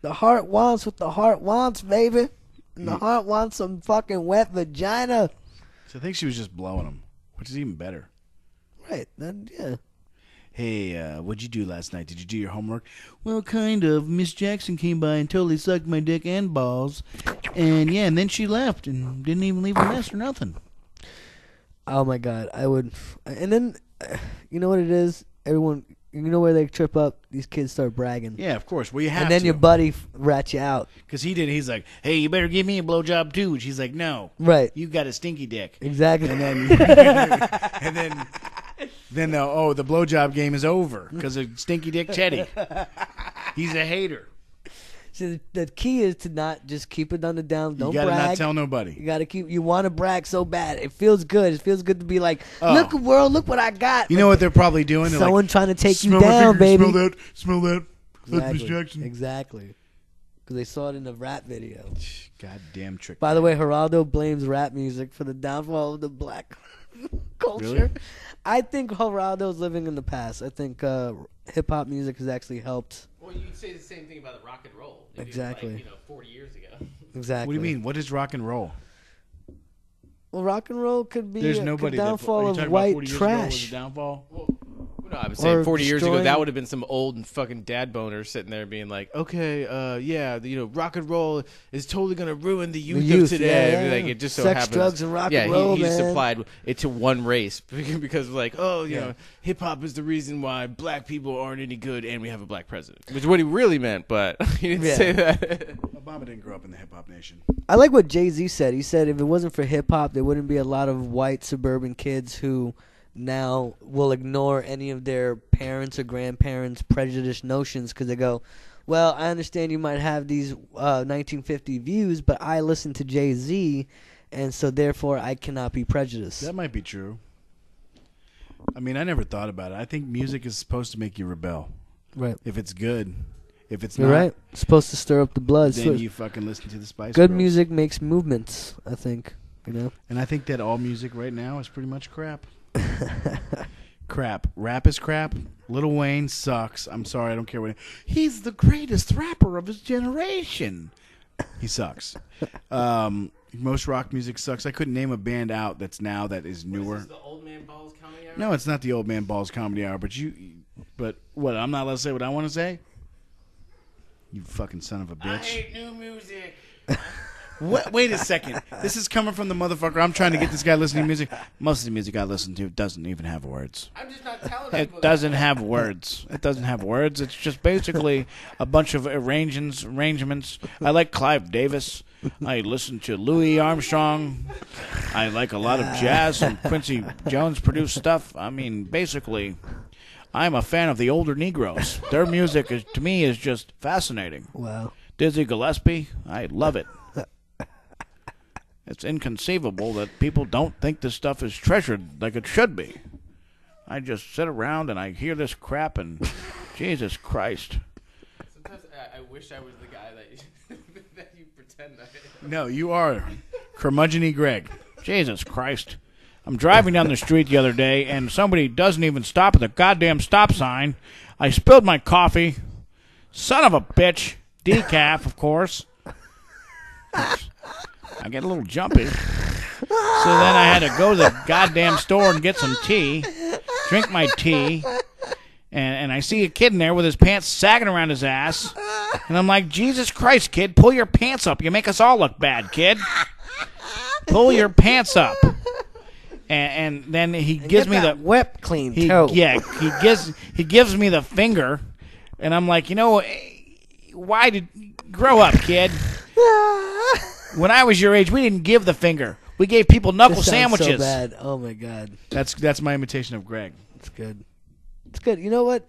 The heart wants what the heart wants, baby. And the heart wants some fucking wet vagina. So I think she was just blowing him, which is even better. Right, then, yeah. Hey, what'd you do last night? Did you do your homework? Well, kind of. Miss Jackson came by and totally sucked my dick and balls. And yeah, and then she left and didn't even leave a mess or nothing. Oh my God, I would. And then, you know what it is? Everyone, you know where they trip up? These kids start bragging. Yeah, of course. Well, you have And then to. your buddy rats you out. Because he did. He's like, hey, you better give me a blowjob too. And she's like, no. Right. You got a stinky dick. Exactly. And then, and then, then the blowjob game is over because of Stinky Dick Teddy. He's a hater. So the key is to not just keep it on the down. Don't you gotta brag. not tell nobody. You gotta keep. You want to brag so bad. It feels good. It feels good to be like, look, world, look what I got. You know what they're probably doing? They're Someone like, trying to take you smell my down, finger, baby. Smell that. That's Miss Exactly. Jackson. Exactly. Because they saw it in the rap video. Goddamn trick. By the way, Geraldo blames rap music for the downfall of the black culture. Really? I think Geraldo's living in the past. I think hip hop music has actually helped. Well, you'd say the same thing about the rock and roll. They Exactly. did it, 40 years ago. Exactly. What do you mean? What is rock and roll? Well, rock and roll could be There's a nobody downfall are you of talking about white 40 years ago was trash. a downfall? No, I was saying Or 40 years ago, destroying- that would have been some old and fucking dad boner sitting there being like, okay, rock and roll is totally going to ruin the youth, of today. yeah. Like, it just so Sex, happens. drugs, and rock yeah, and roll, he just man. applied it to one race because like, hip hop is the reason why black people aren't any good and we have a black president. Which is what he really meant, but he didn't Yeah. say that. Obama didn't grow up in the hip hop nation. I like what Jay-Z said. He said if it wasn't for hip hop, there wouldn't be a lot of white suburban kids who now will ignore any of their parents' or grandparents' prejudiced notions because they go, well, I understand you might have these 1950 views, but I listen to Jay-Z, and so therefore I cannot be prejudiced. That might be true. I mean, I never thought about it. I think music is supposed to make you rebel. Right. If it's good. If it's You're not, right. It's supposed to stir up the blood. then So you fucking listen to the Spice good Girls. music makes movements, I think. You know? And I think that all music right now is pretty much crap. Crap. Rap is crap. Lil Wayne sucks. I'm sorry, I don't care what. He's the greatest rapper of his generation. He sucks. Most rock music sucks. I couldn't name a band out that is newer. Is this the Old Man Balls Comedy Hour? No, it's not the Old Man Balls Comedy Hour. But what? I'm not allowed to say what I want to say. You fucking son of a bitch. I hate new music. What? Wait a second. This is coming from the motherfucker. I'm trying to get this guy listening to music. Most of the music I listen to doesn't even have words. I'm just not telling people It doesn't have words. It doesn't have words. It's just basically a bunch of arrangements. I like Clive Davis. I listen to Louis Armstrong. I like a lot of jazz and Quincy Jones produced stuff. I mean, basically, I'm a fan of the older Negroes. Their music, to me, is just fascinating. Wow. Dizzy Gillespie, I love it. It's inconceivable that people don't think this stuff is treasured like it should be. I just sit around and I hear this crap and Jesus Christ. Sometimes I wish I was the guy that you pretend I am. No, you are curmudgeon-y Greg. Jesus Christ. I'm driving down the street the other day and somebody doesn't even stop at the goddamn stop sign. I spilled my coffee. Son of a bitch. Decaf, of course. I get a little jumpy. So then I had to go to the goddamn store and get some tea, drink my tea, and I see a kid in there with his pants sagging around his ass. And I'm like, Jesus Christ, kid, pull your pants up. You make us all look bad, kid. Pull your pants up. And then he gives me the whip clean he toe. he gives me the finger, and I'm like, why did grow up, kid? When I was your age, we didn't give the finger. We gave people knuckle This sounds sandwiches. so bad. Oh my god, That's my imitation of Greg. it's good. It's good. You know what?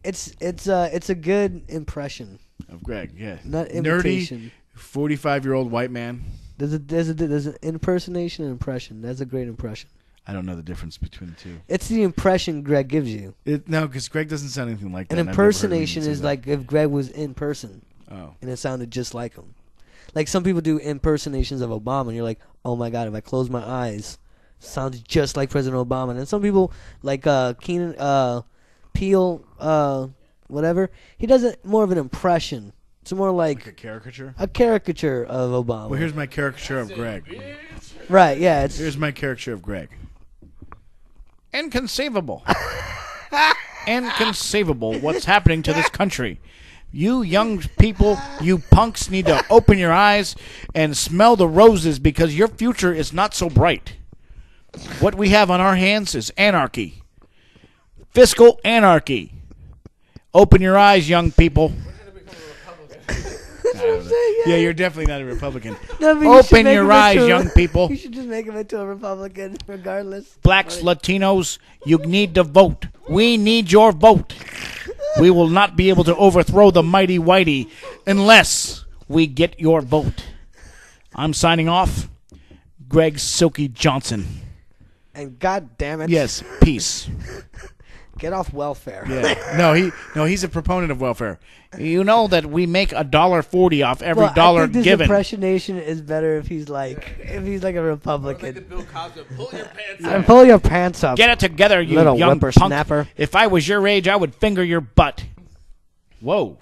It's a good impression, Of Greg, yeah. not Nerdy, imitation. 45-year-old white man. There's an impersonation and impression. That's a great impression. I don't know the difference between the two. It's the impression Greg gives you. No, because Greg doesn't sound anything like that. An and I've never heard him impersonation say is that. like if Greg was in person Oh. and it sounded just like him. Like some people do impersonations of Obama, and you're like, oh my god, if I close my eyes, sounds just like President Obama. And some people like Keenan Peele, whatever, he does it more of an impression. It's more Like a caricature? a caricature of Obama. Well, here's my caricature of Greg. Right? Yeah. It's Here's my caricature of Greg. Inconceivable. Inconceivable what's happening to this country. You young people, you punks need to open your eyes and smell the roses because your future is not so bright. What we have on our hands is anarchy. Fiscal anarchy. Open your eyes, young people. That's what I'm saying. Yeah, you're definitely not a Republican. No, but you should Open make your him eyes, into young people. You should just make him into a Republican, regardless. Blacks, Latinos, you need to vote. We need your vote. We will not be able to overthrow the mighty whitey unless we get your vote. I'm signing off. Greg Silky Johnson. And God damn it, Yes, peace. get off welfare. Yeah. He's a proponent of welfare. You know that we make $1.40 off every dollar I think this given. impersonation is better if he's like a Republican. Like the Bill Cosby, pull your pants And up. pull your pants up. Get it together, you Little young whippersnapper. punk. If I was your age, I would finger your butt. Whoa.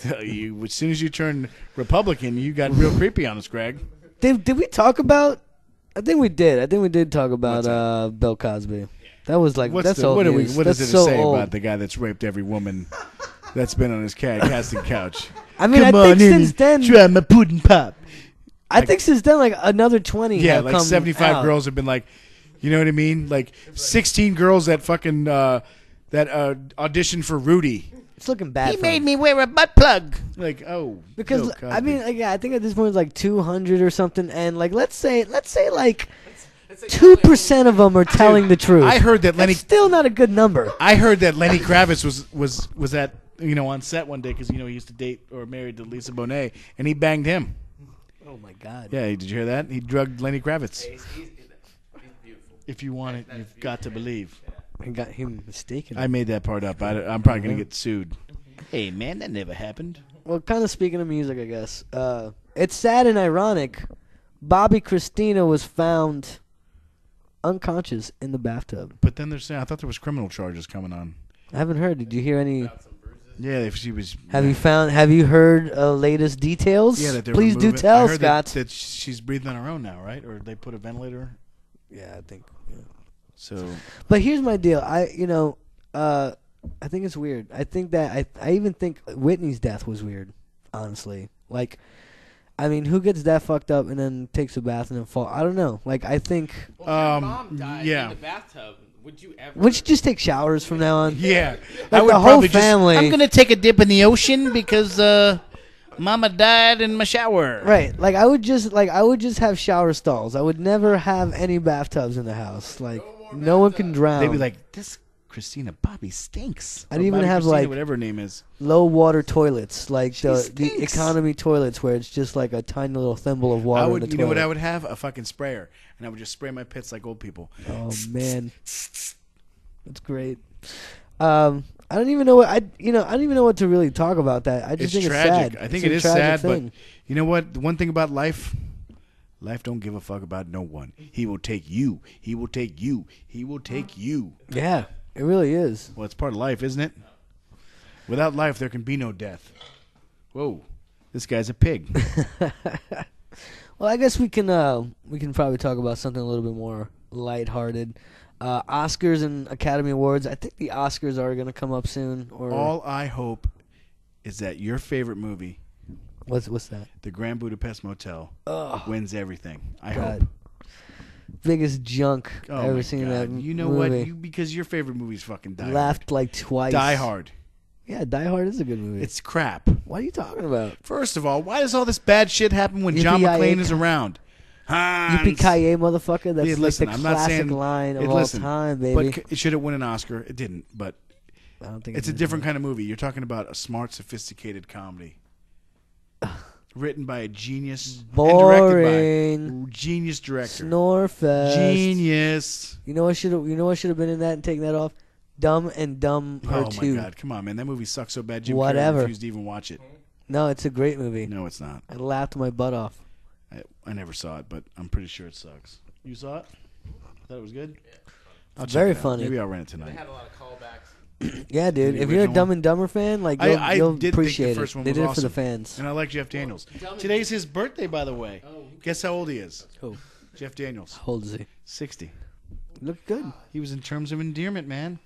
As soon as you turned Republican, you got real creepy on us, Greg. Did we talk about? I think we did. I think we did talk about What's Bill Cosby. That was like What old news. does That's it so say old. about the guy that's raped every woman that's been on his casting couch? I mean, Come I on think in, since then, try my pudding pop. I think since then, like another 20. Yeah, have like come 75 out. girls have been like, you know what I mean? Like 16 girls that fucking auditioned for Rudy. It's looking bad. He for made him. me wear a butt plug. Like, oh, Because Bill Cosby. I mean, like, yeah, I think at this point it's like 200 or something, and like let's say like 2% of them are telling the truth. I heard that Lenny. That's still not a good number. I heard that Lenny Kravitz was at on set one day because he used to date or married to Lisa Bonet, and he banged him. Oh my God. Yeah, did you hear that? He drugged Lenny Kravitz. He's beautiful. If you want it, you've got to believe. I got him mistaken. I made that part up. I'm probably gonna get sued. Hey man, that never happened. Well, kind of speaking of music, I guess. It's sad and ironic. Bobby Christina was found unconscious in the bathtub. But then they're saying I thought there was criminal charges coming on. I haven't heard. Did you hear any? Yeah, if she was. Have you heard latest details? Yeah, that they're Please do removing- I tell, heard Scott. that she's breathing on her own now, right? Or they put a ventilator. Yeah, I think. Yeah. So But here's my deal. I think it's weird. I think that I even think Whitney's death was weird. Honestly, like, I mean, who gets that fucked up and then takes a bath and then fall? I don't know. Like, I think. Well, if your mom died yeah. in the bathtub. Would you ever? Would you just take showers from now on? yeah, Like the whole family. I'm gonna take a dip in the ocean because Mama died in my shower. Right. Like I would just have shower stalls. I would never have any bathtubs in the house. Like no one can drown. They'd be like, this Christina Bobby stinks. I'd Or even Bobby have, Christina, like, whatever her name is. low water toilets, like the stinks. economy toilets where it's just like a tiny little thimble of water in the toilet. You know what I would have? A fucking sprayer, and I would just spray my pits like old people. Oh man. That's great. I don't even know what I don't even know what to really talk about that. I just It's think tragic. it's sad. I think It's it a is tragic sad, but thing. you know what? The one thing about life don't give a fuck about no one. He will take you. He will take you. He will take you. Yeah, it really is. Well, it's part of life, isn't it? Without life, there can be no death. Whoa, this guy's a pig. Well, I guess we can probably talk about something a little bit more lighthearted. Oscars and Academy Awards. I think the Oscars are going to come up soon. Or All I hope is that your favorite movie, what's that? The Grand Budapest Motel, Ugh, wins everything. I God. hope. Biggest junk Oh I've ever my seen in God. that You know movie. what? Because your favorite movie is fucking Die Laughed like twice. Hard. Die Hard. Yeah, Die Hard is a good movie. It's crap. What are you talking about? First of all, why does all this bad shit happen when John Yippee-ki-yay. McClane is around? Hans. Yippee-ki-yay, motherfucker. That's Yeah, listen, like I'm the not classic saying- line of listen, all time, baby. But it should have won an Oscar. It didn't. But I don't think it's a did. different kind of movie. You're talking about a smart, sophisticated comedy. Written by a genius and directed Boring. by a genius director. Snorefest. Genius. You know what should have been in that and taking that off? Dumb and Dumber Oh 2. my God! Come on, man. That movie sucks so bad. Jim Whatever. Carrey refused to even watch it. No, it's a great movie. No, it's not. I laughed my butt off. I never saw it, but I'm pretty sure it sucks. You saw it? Thought it was good? I'll check Very it out. funny. Maybe I'll rent it They tonight. had a lot of callbacks. Yeah, dude. The If you're a original Dumb one? and Dumber fan, like I you'll did think appreciate the first it. one They was did it for awesome. the fans. And I like Jeff Daniels. Dumb and Today's his birthday, by the way. Oh, Guess how old he is? Who? Jeff Daniels. How old is he? 60. Look good. He was in Terms of Endearment, man.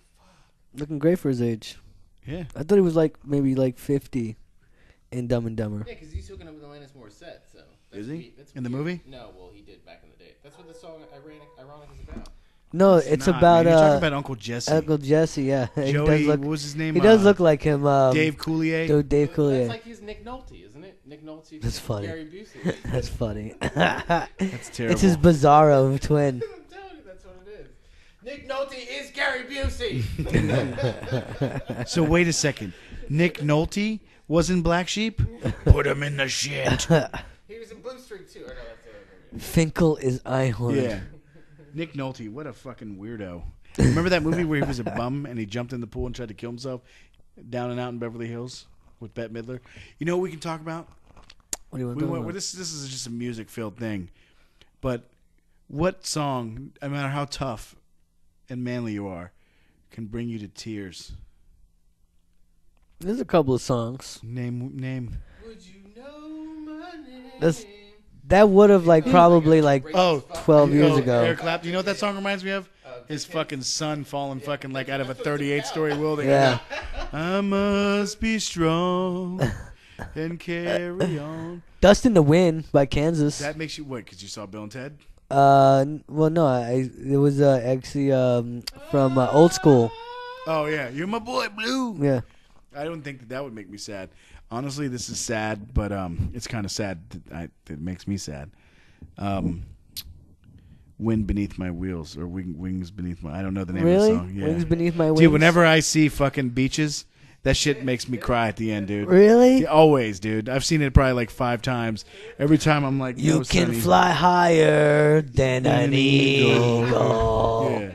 Looking great for his age. Yeah. I thought he was maybe 50 in Dumb and Dumber. yeah, because he's hooking up with Alanis Morissette. So Is he? That's In the weird. movie? No, well, he did back in the day. That's what the song Ironic is about. No, it's Nah, about man, you're talking about Uncle Jesse. Uncle Jesse. Yeah, he Joey, does look. what was his name? He does look like him. Dave Coulier. Dave Coulier. That's like he's Nick Nolte, isn't it? Nick Nolte. That's funny. Gary Busey. That's funny. That's terrible. It's his Bizarro twin. I'm telling you, that's what it is. Nick Nolte is Gary Busey. So wait a second. Nick Nolte was in Black Sheep? Put him in the shit. He was in Blue Streak too. Or no, that's the other movie. Finkel is Einhorn. Yeah. Nick Nolte, what a fucking weirdo. Remember that movie where he was a bum and he jumped in the pool and tried to kill himself? Down and Out in Beverly Hills with Bette Midler. You know what we can talk about? What do you want to talk about? This is just a music-filled thing. But what song, no matter how tough and manly you are, can bring you to tears? There's a couple of songs. Name. Would you know my name? That would have probably 12 years ago. Eric Clapton. You know what that song reminds me of? His fucking son falling fucking out of a 38-story building. Yeah. I must be strong and carry on. Dust in the Wind by Kansas. That makes you what? Because you saw Bill and Ted? Well, no, it was actually from Old School. Oh, yeah. You're my boy, Blue. Yeah. I don't think that would make me sad. Honestly, this is sad, but it's kind of sad. It makes me sad. Wind Beneath My Wheels or Wings Beneath My... I don't know the name of the song. Yeah. Wings Beneath My Wings? Dude, whenever I see fucking beaches, that shit makes me cry at the end, dude. Really? Yeah, always, dude. I've seen it probably 5 times. Every time I'm like, You no, can Sonny. fly higher than an eagle. Yeah.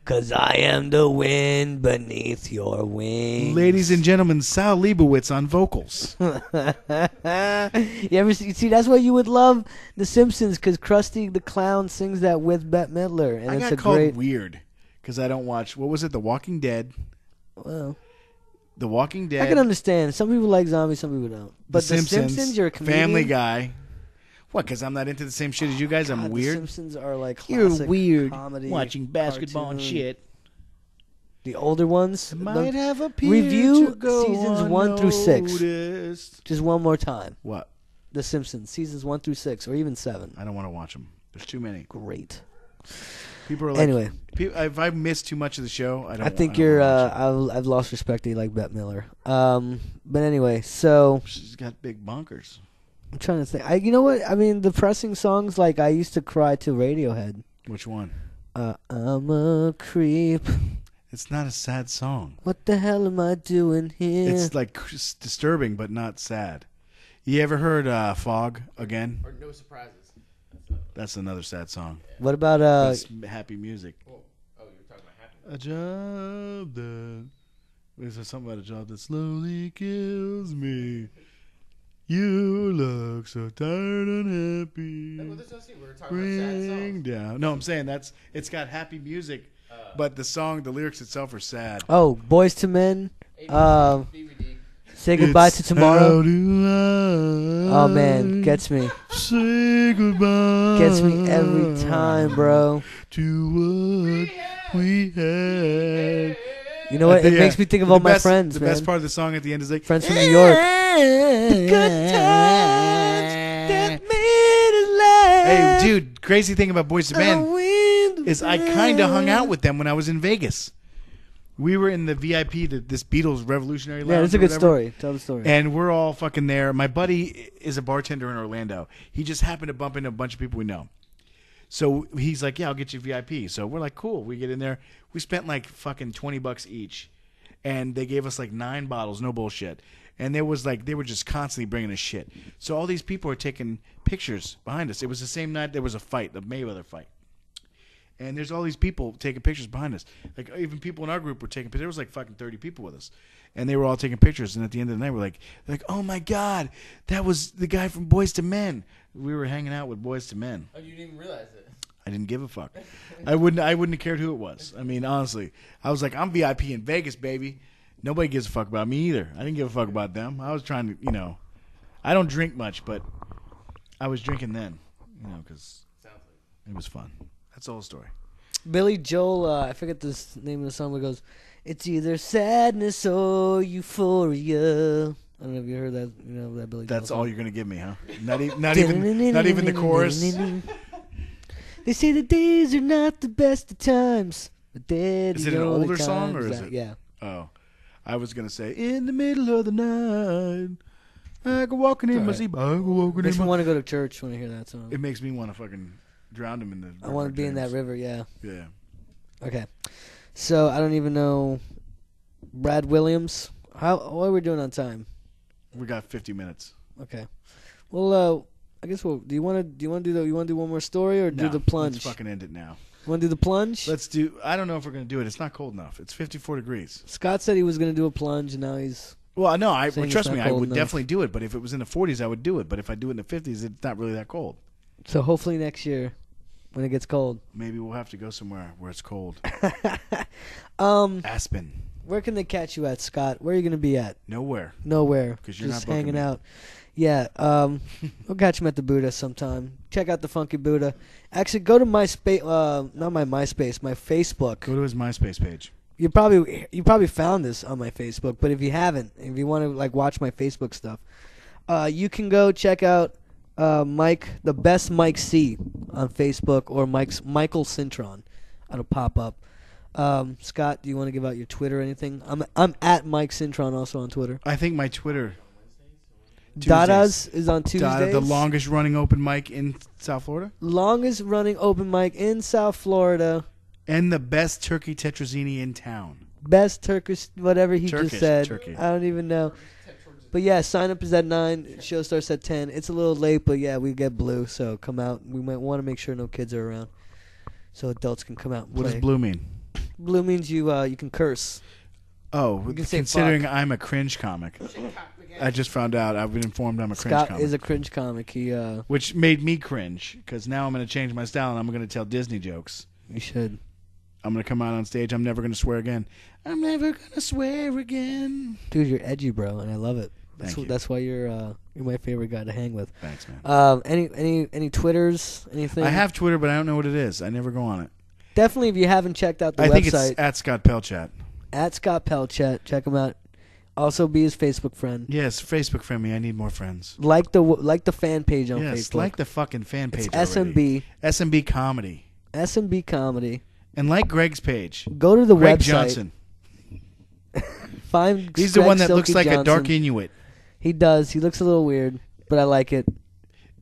'Cause I am the wind beneath your wings. Ladies and gentlemen, Sal Leibowitz on vocals. You ever see? That's why you would love The Simpsons, because Krusty the Clown sings that with Bette Midler, and I it's got a called great. weird because I don't watch. What was it? The Walking Dead. Well, The Walking Dead. I can understand. Some people like zombies, some people don't. But The Simpsons, you're a comedian. Family Guy. What? Because I'm not into the same shit as you guys. I'm God, weird. The Simpsons are like You're classic weird. comedy, Watching basketball cartoon. and shit. The older ones. Might have a Review seasons 1 through 6. unnoticed. Just one more time. What? The Simpsons, seasons 1 through 6, or even 7. I don't want to watch them. There's too many. Great. People are like, Anyway, if I miss too much of the show, I don't. I think don't you're. wanna watch it. I've lost respect to you like Bette Midler. But anyway, so She's got big bunkers. I'm trying to think. You know what? I mean, depressing songs like I used to cry to Radiohead. Which one? I'm a creep. It's not a sad song. What the hell am I doing here? It's like disturbing, but not sad. You ever heard Fog again? Or No Surprises. That's another sad song. What about But it's happy music. Oh, you were talking about Happy. A job that... Is there something about a job that slowly kills me? You look so tired and happy. Well, there's no scene. We were talking about sad Bring songs. down. No, I'm saying it's got happy music, but the lyrics itself are sad. Boys to Men? DVD. Say Goodbye It's to Tomorrow? How do I Oh man, gets me. say goodbye. Gets me every time, bro. To what we had. You know what? It Yeah. makes me think of The all my best- friends, The man. best part of the song at the end is like Friends from New York. The good times that made us laugh. Hey, dude, crazy thing about Boyz II Men is I kind of hung out with them when I was in Vegas. We were in the VIP, this Beatles Revolutionary Lounge. Yeah, that's a or good whatever. story. Tell the story. And we're all fucking there. My buddy is a bartender in Orlando. He just happened to bump into a bunch of people we know. So he's like, yeah, I'll get you VIP. So we're like, cool. We get in there. We spent like fucking $20 each. And they gave us like 9 bottles, no bullshit. And there was like, they were just constantly bringing us shit. So all these people are taking pictures behind us. It was the same night there was a fight, the Mayweather fight. And there's all these people taking pictures behind us. Like, even people in our group were taking pictures. There was like fucking 30 people with us. And they were all taking pictures. And at the end of the night, we're like, oh my God, that was the guy from Boyz II Men. We were hanging out with Boyz II Men. Oh, you didn't even realize it. I didn't give a fuck. I wouldn't have cared who it was. I mean, honestly. I was like, I'm VIP in Vegas, baby. Nobody gives a fuck about me either. I didn't give a fuck about them. I was trying to, I don't drink much, but I was drinking then, because it was fun. That's the whole story. Billy Joel, I forget the name of the song, but it goes, it's either sadness or euphoria. I don't know if you heard that, that Billy Joel That's song. all you're gonna give me, huh? Not even the chorus. They say the days are not the best of times, but they're Is the it an only older song, times or is that- it? Yeah. Oh, I was gonna say in the middle of the night, I go walking in my Alright. sleep. I go walking Makes in me my. want to go to church when I hear that song. It makes me want to fucking drown him in the. I want to be in that James. river, yeah. Yeah. Okay. So, I don't even know. Brad Williams. What are we doing on time? We got 50 minutes. Okay. Well, I guess we'll. Do you want to do one more story or do No, the plunge? Let's fucking end it now. You want to do the plunge? Let's do. I don't know if we're gonna do it. It's not cold enough. It's 54 degrees. Scott said he was going to do a plunge, and now he's. Well, no, Saying trust it's me, not I cold would enough. definitely do it. But if it was in the 40s, I would do it. But if I do it in the 50s, it's not really that cold. So hopefully next year, when it gets cold. Maybe we'll have to go somewhere where it's cold. Aspen. Where can they catch you at, Scott? Where are you going to be at? Nowhere. Nowhere. 'Cause you're just not booking hanging me. out. Yeah. We'll catch him at the Buddha sometime. Check out the Funky Buddha. Actually, go to my not my MySpace, my Facebook. Go to his MySpace page. You probably found this on my Facebook, but if you haven't, if you want to like watch my Facebook stuff, you can go check out Mike, the best Mike C on Facebook, or Michael Cintron. It'll pop up. Scott, do you want to give out your Twitter or anything? I'm at Mike Cintron also on Twitter. I think my Twitter. Dada's is on Tuesdays. Dada, the longest running open mic in South Florida. Longest running open mic in South Florida. And the best turkey tetrazzini in town. Best Turkish, whatever he Turkish just said. turkey. I don't even know. But yeah, sign up is at 9. Show starts at 10. It's a little late, but yeah, we get blue, so come out. We might want to make sure no kids are around, so adults can come out and What play. does blue mean? Blue means you can curse. Oh, You can say considering fuck. I'm a cringe comic. I just found out. I've been informed I'm a cringe Scott comic. is a cringe comic. He Which made me cringe, because now I'm going to change my style and I'm going to tell Disney jokes. you should. I'm going to come out on stage. I'm never going to swear again. I'm never going to swear again. Dude, you're edgy, bro, and I love it. Thank you. That's why you're my favorite guy to hang with. Thanks, man. Any Twitters? Anything? I have Twitter, but I don't know what it is. I never go on it. Definitely, if you haven't checked out the I think website it's at Scott Pelchat. at Scott Pelchat, check him out. Also, be his Facebook friend. Yes, Facebook friend me. I need more friends. Like the fan page on Yes, Facebook. like the fucking fan page. It's already. SMB Comedy. Comedy. And like Greg's page. Go to the Greg website. Johnson. Find. He's the Greg one that looks Silky like a dark Johnson. Inuit. He does. He looks a little weird, but I like it.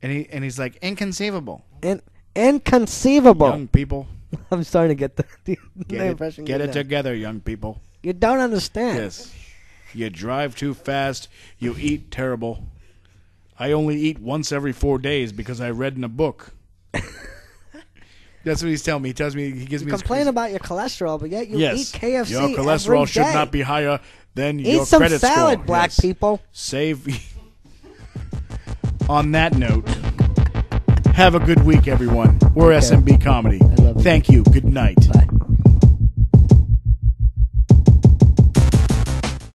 And he's like, inconceivable. And inconceivable. Young people, I'm starting to get the get impression. it good now. together, young people. You don't understand. Yes. You drive too fast. You eat terrible. I only eat once every 4 days because I read in a book. That's what he's telling me. He tells me, he gives You me complain about your cholesterol, but yet you yes. eat KFC Your cholesterol every should day. not be higher than Eat your some credit salad, score. black Yes. people. Save. On that note, have a good week, everyone. We're Okay. SMB Comedy. I love it. Thank you. Good night.